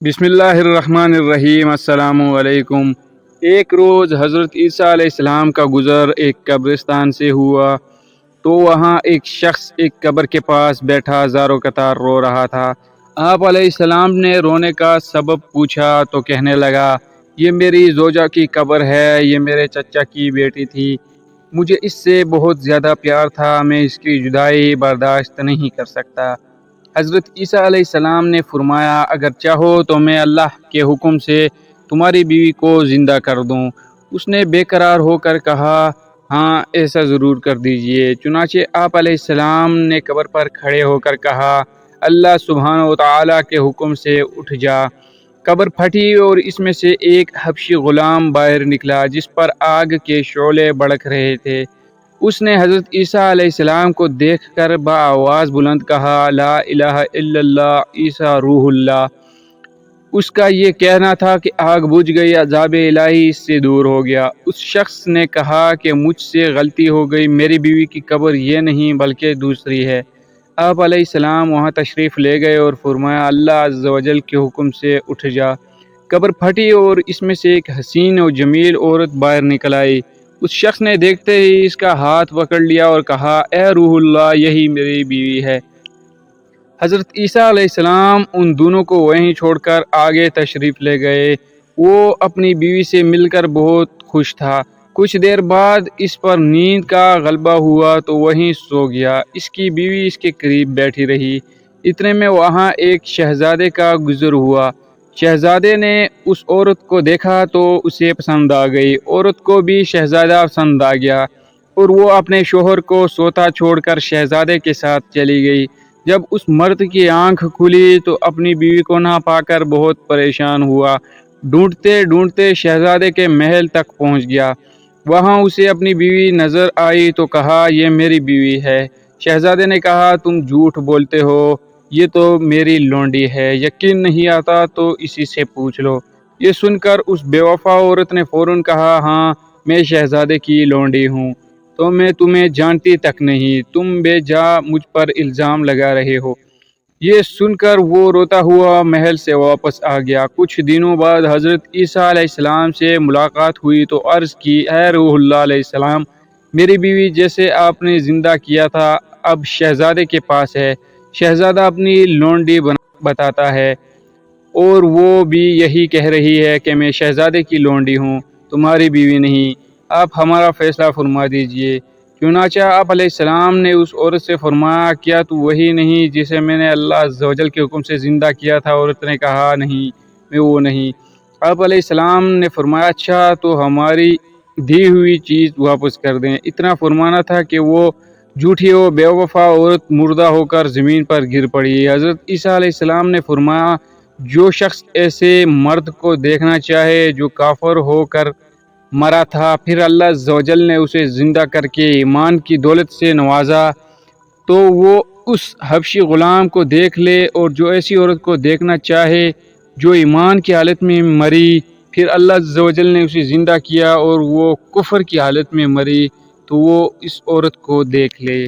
بسم اللہ الرحمن الرحیم۔ السلام علیکم۔ ایک روز حضرت عیسیٰ علیہ السلام کا گزر ایک قبرستان سے ہوا تو وہاں ایک شخص ایک قبر کے پاس بیٹھا زارو قطار رو رہا تھا۔ آپ علیہ السلام نے رونے کا سبب پوچھا تو کہنے لگا، یہ میری زوجہ کی قبر ہے، یہ میرے چچا کی بیٹی تھی، مجھے اس سے بہت زیادہ پیار تھا، میں اس کی جدائی برداشت نہیں کر سکتا۔ حضرت عیسیٰ علیہ السلام نے فرمایا، اگر چاہو تو میں اللہ کے حکم سے تمہاری بیوی کو زندہ کر دوں۔ اس نے بے قرار ہو کر کہا، ہاں ایسا ضرور کر دیجئے۔ چنانچہ آپ علیہ السلام نے قبر پر کھڑے ہو کر کہا، اللہ سبحانہ و تعالیٰ کے حکم سے اٹھ جا۔ قبر پھٹی اور اس میں سے ایک حبشی غلام باہر نکلا جس پر آگ کے شعلے بھڑک رہے تھے۔ اس نے حضرت عیسیٰ علیہ السلام کو دیکھ کر بآواز بلند کہا، لا الہ الا اللہ، عیسیٰ روح اللہ۔ اس کا یہ کہنا تھا کہ آگ بجھ گئی، عذاب الہی اس سے دور ہو گیا۔ اس شخص نے کہا کہ مجھ سے غلطی ہو گئی، میری بیوی کی قبر یہ نہیں بلکہ دوسری ہے۔ آپ علیہ السلام وہاں تشریف لے گئے اور فرمایا، اللہ عز و جل کے حکم سے اٹھ جا۔ قبر پھٹی اور اس میں سے ایک حسین و جمیل عورت باہر نکل آئی۔ اس شخص نے دیکھتے ہی اس کا ہاتھ پکڑ لیا اور کہا، اے روح اللہ، یہی میری بیوی ہے۔ حضرت عیسیٰ علیہ السلام ان دونوں کو وہیں چھوڑ کر آگے تشریف لے گئے۔ وہ اپنی بیوی سے مل کر بہت خوش تھا۔ کچھ دیر بعد اس پر نیند کا غلبہ ہوا تو وہیں سو گیا۔ اس کی بیوی اس کے قریب بیٹھی رہی۔ اتنے میں وہاں ایک شہزادے کا گزر ہوا۔ شہزادے نے اس عورت کو دیکھا تو اسے پسند آ گئی۔ عورت کو بھی شہزادہ پسند آ گیا اور وہ اپنے شوہر کو سوتا چھوڑ کر شہزادے کے ساتھ چلی گئی۔ جب اس مرد کی آنکھ کھلی تو اپنی بیوی کو نہ پا کر بہت پریشان ہوا۔ ڈھونڈتے ڈھونڈتے شہزادے کے محل تک پہنچ گیا۔ وہاں اسے اپنی بیوی نظر آئی تو کہا، یہ میری بیوی ہے۔ شہزادے نے کہا، تم جھوٹ بولتے ہو، یہ تو میری لونڈی ہے، یقین نہیں آتا تو اسی سے پوچھ لو۔ یہ سن کر اس بے وفا عورت نے فوراً کہا، ہاں میں شہزادے کی لونڈی ہوں، تو میں تمہیں جانتی تک نہیں، تم بے جا مجھ پر الزام لگا رہے ہو۔ یہ سن کر وہ روتا ہوا محل سے واپس آ گیا۔ کچھ دنوں بعد حضرت عیسیٰ علیہ السلام سے ملاقات ہوئی تو عرض کی، اے روح اللہ علیہ السلام، میری بیوی جیسے آپ نے زندہ کیا تھا اب شہزادے کے پاس ہے۔ شہزادہ اپنی لونڈی بتاتا ہے اور وہ بھی یہی کہہ رہی ہے کہ میں شہزادے کی لونڈی ہوں، تمہاری بیوی نہیں، آپ ہمارا فیصلہ فرما دیجئے۔ چنانچہ آپ علیہ السلام نے اس عورت سے فرمایا، کیا تو وہی نہیں جسے میں نے اللہ عز و جل کے حکم سے زندہ کیا تھا؟ عورت نے کہا، نہیں میں وہ نہیں۔ آپ علیہ السلام نے فرمایا، اچھا تو ہماری دی ہوئی چیز واپس کر دیں۔ اتنا فرمانا تھا کہ وہ جھوٹی و بے وفا عورت مردہ ہو کر زمین پر گر پڑی۔ حضرت عیسیٰ علیہ السلام نے فرمایا، جو شخص ایسے مرد کو دیکھنا چاہے جو کافر ہو کر مرا تھا، پھر اللہ عز و جل نے اسے زندہ کر کے ایمان کی دولت سے نوازا، تو وہ اس حبشی غلام کو دیکھ لے، اور جو ایسی عورت کو دیکھنا چاہے جو ایمان کی حالت میں مری، پھر اللہ عز و جل نے اسے زندہ کیا اور وہ کفر کی حالت میں مری، تو وہ اس عورت کو دیکھ لے۔